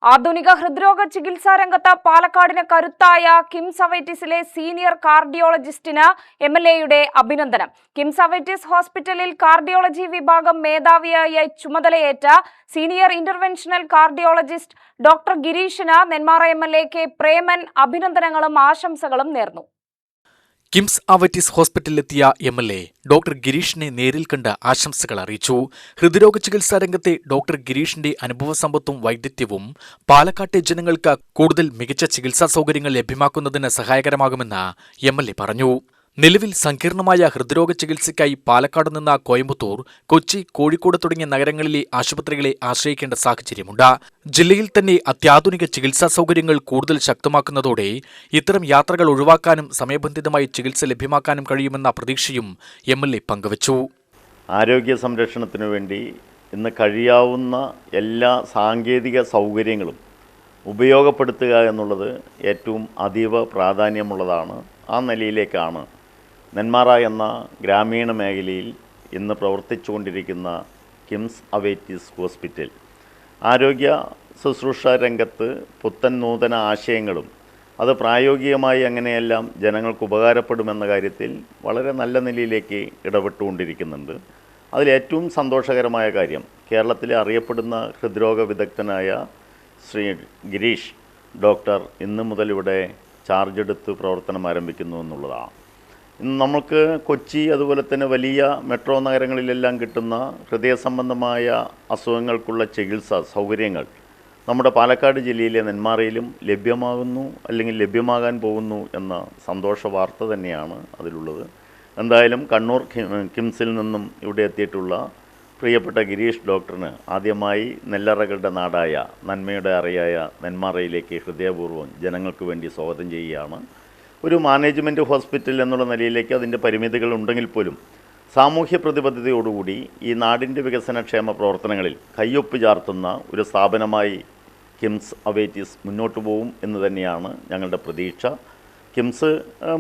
ആധുനിക ഹൃദ്രോഗ ചികിത്സാ രംഗത്ത് പാലക്കാടിന് കരുത്തായ കിംസ് അവൈറ്റിസിലെ സീനിയർ കാർഡിയോളജിസ്റ്റിന് എംഎൽഎയുടെ അഭിനന്ദനം. കിംസ് അവൈറ്റിസ് ഹോസ്പിറ്റലിൽ കാർഡിയോളജി വിഭാഗം മേധാവിയായി ചുമതലയേറ്റ സീനിയർ ഇന്റർവെൻഷണൽ കാർഡിയോളജിസ്റ്റ് ഡോക്ടർ ഗിരീഷിന് നെന്മാറ എംഎൽഎ കെ പ്രേമൻ അഭിനന്ദനങ്ങളും ആശംസകളും നേർന്നു. കിംസ് അവൈറ്റിസ് ഹോസ്പിറ്റലിലെത്തിയ എംഎൽഎ ഡോക്ടർ ഗിരീഷിനെ നേരിൽ കണ്ട് ആശംസകൾ അറിയിച്ചു. ഹൃദ്രോഗ ചികിത്സാ രംഗത്തെ ഡോക്ടർ ഗിരീഷിന്റെ അനുഭവസമ്പത്തും വൈദഗ്ധ്യവും പാലക്കാട്ടെ ജനങ്ങൾക്ക് കൂടുതൽ മികച്ച ചികിത്സാ സൗകര്യങ്ങൾ ലഭ്യമാക്കുന്നതിന് സഹായകരമാകുമെന്ന് എംഎൽഎ പറഞ്ഞു. നിലവിൽ സങ്കീർണമായ ഹൃദ്രോഗ ചികിത്സയ്ക്കായി പാലക്കാട് നിന്ന് കോയമ്പത്തൂർ, കൊച്ചി, കോഴിക്കോട് തുടങ്ങിയ നഗരങ്ങളിലെ ആശുപത്രികളെ ആശ്രയിക്കേണ്ട സാഹചര്യമുണ്ട്. ജില്ലയിൽ തന്നെ അത്യാധുനിക ചികിത്സാ സൗകര്യങ്ങൾ കൂടുതൽ ശക്തമാക്കുന്നതോടെ ഇത്തരം യാത്രകൾ ഒഴിവാക്കാനും സമയബന്ധിതമായി ചികിത്സ ലഭ്യമാക്കാനും കഴിയുമെന്ന പ്രതീക്ഷയും എംഎൽഎ പങ്കുവച്ചു. ആരോഗ്യ സംരക്ഷണത്തിനു വേണ്ടി ഇന്ന് കഴിയാവുന്ന എല്ലാ സാങ്കേതിക സൗകര്യങ്ങളും ഉപയോഗപ്പെടുത്തുക എന്നുള്ളത് ഏറ്റവും അതീവ പ്രാധാന്യമുള്ളതാണ്. ആ നിലയിലേക്കാണ് നെന്മാറ എന്ന ഗ്രാമീണ മേഖലയിൽ ഇന്ന് പ്രവർത്തിച്ചുകൊണ്ടിരിക്കുന്ന കിംസ് അവൈറ്റിസ് ഹോസ്പിറ്റൽ. ആരോഗ്യ ശുശ്രൂഷ രംഗത്ത് പുത്തൻ നൂതന ആശയങ്ങളും അത് പ്രായോഗികമായി അങ്ങനെയെല്ലാം ജനങ്ങൾക്ക് ഉപകാരപ്പെടുമെന്ന കാര്യത്തിൽ വളരെ നല്ല നിലയിലേക്ക് ഇടപെട്ടുകൊണ്ടിരിക്കുന്നുണ്ട്. അതിലേറ്റവും സന്തോഷകരമായ കാര്യം കേരളത്തിലെ അറിയപ്പെടുന്ന ഹൃദ്രോഗ വിദഗ്ധനായ ശ്രീ ഗിരീഷ് ഡോക്ടർ ഇന്ന് മുതൽ ഇവിടെ ചാർജ് എടുത്ത് പ്രവർത്തനം ആരംഭിക്കുന്നു എന്നുള്ളതാണ്. ഇന്ന് നമുക്ക് കൊച്ചി അതുപോലെ തന്നെ വലിയ മെട്രോ നഗരങ്ങളിലെല്ലാം കിട്ടുന്ന ഹൃദയ സംബന്ധമായ അസുഖങ്ങൾക്കുള്ള ചികിത്സാ സൗകര്യങ്ങൾ നമ്മുടെ പാലക്കാട് ജില്ലയിലെ നെന്മാറയിലും ലഭ്യമാകുന്നു, അല്ലെങ്കിൽ ലഭ്യമാകാൻ പോകുന്നു എന്ന സന്തോഷ വാർത്ത തന്നെയാണ് അതിലുള്ളത്. എന്തായാലും കണ്ണൂർ കിംസിൽ നിന്നും ഇവിടെ എത്തിയിട്ടുള്ള പ്രിയപ്പെട്ട ഗിരീഷ് ഡോക്ടറിന് ആദ്യമായി നെല്ലറകളുടെ നാടായ നന്മയുടെ അറിയായ നെന്മാറയിലേക്ക് ഹൃദയപൂർവ്വം ജനങ്ങൾക്ക് വേണ്ടി സ്വാഗതം ചെയ്യുകയാണ്. ഒരു മാനേജ്മെൻറ്റ് ഹോസ്പിറ്റൽ എന്നുള്ള നിലയിലേക്ക് അതിൻ്റെ പരിമിതികൾ ഉണ്ടെങ്കിൽ പോലും സാമൂഹ്യ പ്രതിബദ്ധതയോടുകൂടി ഈ നാടിൻ്റെ വികസനക്ഷേമ പ്രവർത്തനങ്ങളിൽ കയ്യൊപ്പ് ചാർത്തുന്ന ഒരു സ്ഥാപനമായി കിംസ് അവൈറ്റിസ് മുന്നോട്ട് പോകും എന്ന് തന്നെയാണ് ഞങ്ങളുടെ പ്രതീക്ഷ. കിംസ്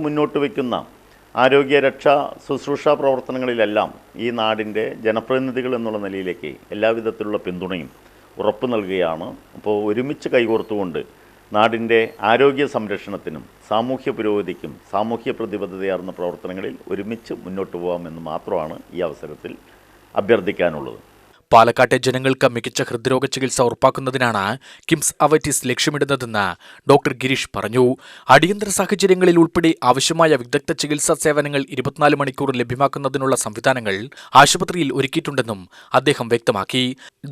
മുന്നോട്ട് വയ്ക്കുന്ന ആരോഗ്യരക്ഷാ ശുശ്രൂഷാ പ്രവർത്തനങ്ങളിലെല്ലാം ഈ നാടിൻ്റെ ജനപ്രതിനിധികൾ എന്നുള്ള നിലയിലേക്ക് എല്ലാവിധത്തിലുള്ള പിന്തുണയും ഉറപ്പു നൽകുകയാണ്. അപ്പോൾ ഒരുമിച്ച് കൈകോർത്തുകൊണ്ട് നാടിൻ്റെ ആരോഗ്യ സംരക്ഷണത്തിനും സാമൂഹ്യ പുരോഗതിക്കും സാമൂഹ്യ പ്രതിബദ്ധതയാർന്ന പ്രവർത്തനങ്ങളിൽ ഒരുമിച്ച് മുന്നോട്ട് പോകാമെന്ന് മാത്രമാണ് ഈ അവസരത്തിൽ അഭ്യർത്ഥിക്കാനുള്ളത്. പാലക്കാട്ടെ ജനങ്ങൾക്ക് മികച്ച ഹൃദ്രോഗ ചികിത്സ ഉറപ്പാക്കുന്നതിനാണ് കിംസ് അവൈറ്റിസ് ലക്ഷ്യമിടുന്നതെന്ന് ഡോക്ടർ ഗിരീഷ് പറഞ്ഞു. അടിയന്തര സാഹചര്യങ്ങളിൽ ഉൾപ്പെടെ ആവശ്യമായ വിദഗ്ധ ചികിത്സാ സേവനങ്ങൾ 24 മണിക്കൂർ ലഭ്യമാക്കുന്നതിനുള്ള സംവിധാനങ്ങൾ ആശുപത്രിയിൽ ഒരുക്കിയിട്ടുണ്ടെന്നും അദ്ദേഹം വ്യക്തമാക്കി.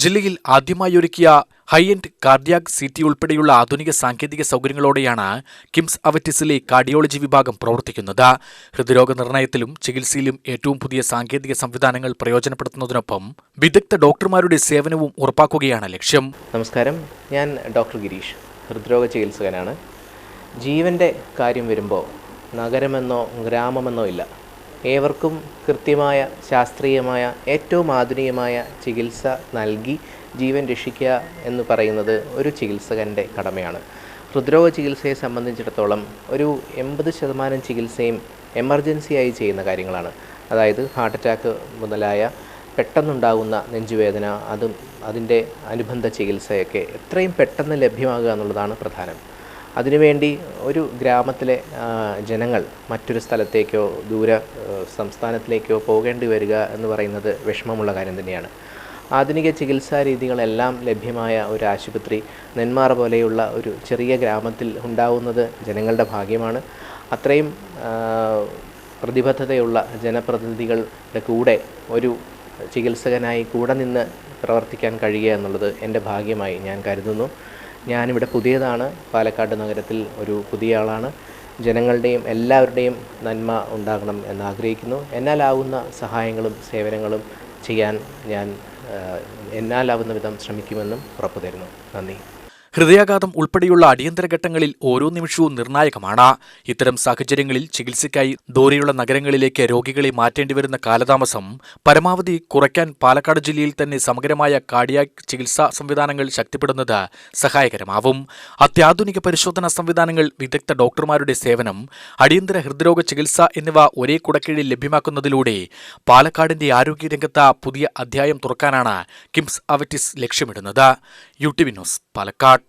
ജില്ലയിൽ ആദ്യമായി ഒരുക്കിയ ഹൈ എൻഡ് കാർഡിയാക് സിറ്റി ഉൾപ്പെടെയുള്ള ആധുനിക സാങ്കേതിക സൗകര്യങ്ങളോടെയാണ് കിംസ് അവൈറ്റിസിലെ കാർഡിയോളജി വിഭാഗം പ്രവർത്തിക്കുന്നത്. ഹൃദ്രോഗ നിർണയത്തിലും ചികിത്സയിലും ഏറ്റവും പുതിയ സാങ്കേതിക സംവിധാനങ്ങൾ പ്രയോജനപ്പെടുത്തുന്നതിനൊപ്പം വിദഗ്ധ ഡോക്ടർമാരുടെ സേവനവും ഉറപ്പാക്കുകയാണ് ലക്ഷ്യം. നമസ്കാരം, ഞാൻ ഡോക്ടർ ഗിരീഷ്, ഹൃദ്രോഗ ചികിത്സകനാണ്. ജീവൻ്റെ കാര്യം വരുമ്പോൾ നഗരമെന്നോ ഗ്രാമമെന്നോ ഇല്ല. ഏവർക്കും കൃത്യമായ ശാസ്ത്രീയമായ ഏറ്റവും ആധുനികമായ ചികിത്സ നൽകി ജീവൻ രക്ഷിക്കുക എന്ന് പറയുന്നത് ഒരു ചികിത്സകൻ്റെ കടമയാണ്. ഹൃദ്രോഗ ചികിത്സയെ സംബന്ധിച്ചിടത്തോളം ഒരു 80% ചികിത്സയും എമർജൻസിയായി ചെയ്യുന്ന കാര്യങ്ങളാണ്. അതായത് ഹാർട്ട് അറ്റാക്ക് മുതലായ പെട്ടെന്നുണ്ടാകുന്ന നെഞ്ചുവേദന, അതിൻ്റെ അനുബന്ധ ചികിത്സയൊക്കെ എത്രയും പെട്ടെന്ന് ലഭ്യമാകുക എന്നുള്ളതാണ് പ്രധാനം. അതിനുവേണ്ടി ഒരു ഗ്രാമത്തിലെ ജനങ്ങൾ മറ്റൊരു സ്ഥലത്തേക്കോ ദൂര സംസ്ഥാനത്തിലേക്കോ പോകേണ്ടി വരിക എന്ന് പറയുന്നത് വിഷമമുള്ള കാര്യം തന്നെയാണ്. ആധുനിക ചികിത്സാ രീതികളെല്ലാം ലഭ്യമായ ഒരു ആശുപത്രി നെന്മാറ പോലെയുള്ള ഒരു ചെറിയ ഗ്രാമത്തിൽ ഉണ്ടാവുന്നത് ജനങ്ങളുടെ ഭാഗ്യമാണ്. അത്രയും പ്രതിബദ്ധതയുള്ള ജനപ്രതിനിധികളുടെ കൂടെ ഒരു ചികിത്സകനായി കൂടെ നിന്ന് പ്രവർത്തിക്കാൻ കഴിയുക എന്നുള്ളത് എൻ്റെ ഭാഗ്യമായി ഞാൻ കരുതുന്നു. ഞാനിവിടെ പുതിയതാണ്, പാലക്കാട് നഗരത്തിൽ ഒരു പുതിയ ആളാണ്. ജനങ്ങളുടെയും എല്ലാവരുടെയും നന്മ ഉണ്ടാകണം എന്നാഗ്രഹിക്കുന്നു. എന്നാലാവുന്ന സഹായങ്ങളും സേവനങ്ങളും ചെയ്യാൻ ഞാൻ എന്നാലാവുന്ന വിധം ശ്രമിക്കുമെന്നും ഉറപ്പു തരുന്നു. നന്ദി. ഹൃദയാഘാതം ഉൾപ്പെടെയുള്ള അടിയന്തര ഘട്ടങ്ങളിൽ ഓരോ നിമിഷവും നിർണായകമാണ്. ഇത്തരം സാഹചര്യങ്ങളിൽ ചികിത്സയ്ക്കായി ദൂരെയുള്ള നഗരങ്ങളിലേക്ക് രോഗികളെ മാറ്റേണ്ടിവരുന്ന കാലതാമസം പരമാവധി കുറയ്ക്കാൻ പാലക്കാട് ജില്ലയിൽ തന്നെ സമഗ്രമായ കാർഡിയാക് ചികിത്സാ സംവിധാനങ്ങൾ ശക്തിപ്പെടുന്നത് സഹായകരമാവും. അത്യാധുനിക പരിശോധനാ സംവിധാനങ്ങൾ, വിദഗ്ധ ഡോക്ടർമാരുടെ സേവനം, അടിയന്തര ഹൃദ്രോഗ ചികിത്സ എന്നിവ ഒരേ കുടക്കീഴിൽ ലഭ്യമാക്കുന്നതിലൂടെ പാലക്കാടിന്റെ ആരോഗ്യരംഗത്ത് പുതിയ അധ്യായം തുറക്കാനാണ് കിംസ് അവൈറ്റിസ് ലക്ഷ്യമിടുന്നത്. UTV news, Palakkad.